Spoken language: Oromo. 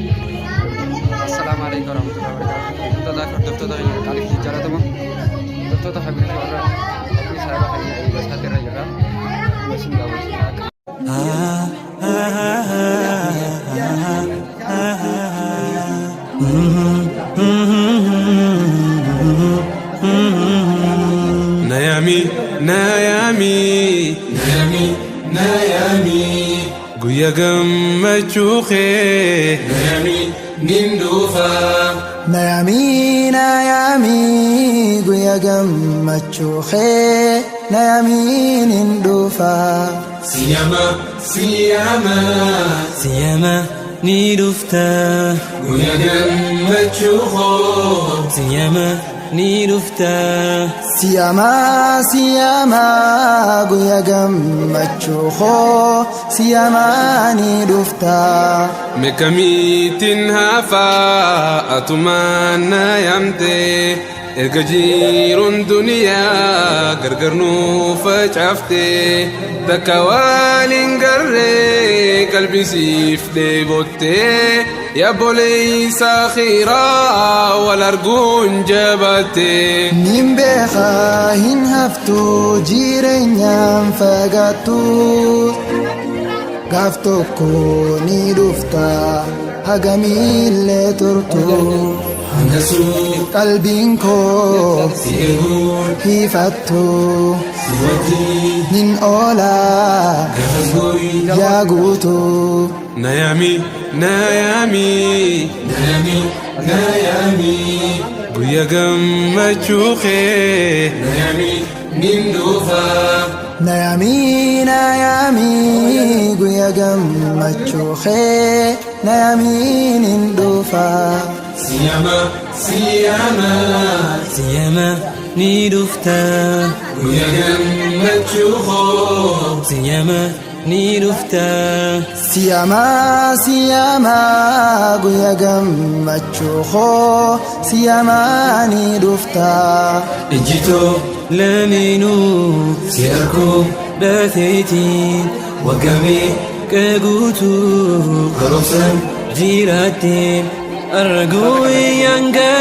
Assalamualaikum warahmatullahi wabarakatuh. Kita dah kerja dah ini kali kita cara tu mah. Kerja dah habis orang. Tapi saya bahaya ini bas hati raja kan. Masih nggak boleh. Nayami, Nayami, Nayami, Nayami. Guya gammachuuke Nayami nindufa Nayami Nayami guya gammachuuke Nayami nindufa Siyama Siyama Siyama ni dufta Guya gammachuuko Siyama ni dufta Siyama Siyama guya gammachuuko Siyama ni dufta Mekamiitin hafa atumaan nayamte erga jiruun duniyaa gargar nuu facafte takka waliin garree qalbisiif dheebotte yaa boleeysa akhiraa wal arguun jabatte. Nin beeka hin haftu jireenyaan fagaattu gaaf tokko ni dhufta hagamiillee turtu Hangasuu qalbiin koo si eeguun hifattu si wajjin nin oolaa gafas gooyi yaa guutu Nayami, Nayami, Nayami, Nayami. Guya gammachuuke Nayami nindufa Nayami Nayami guya gammachuuke Nayami nin dhufa Siyama, Siyama. Siyama ni dufta Guya gammachuuko Siyama ni dufta Siyama Siyama guya gammachuuko Siyama ni dhufta Ejjitoo laminuu si arguu dhateetiin waggamee kaguutuu garoomsan jiraateen arguu yanga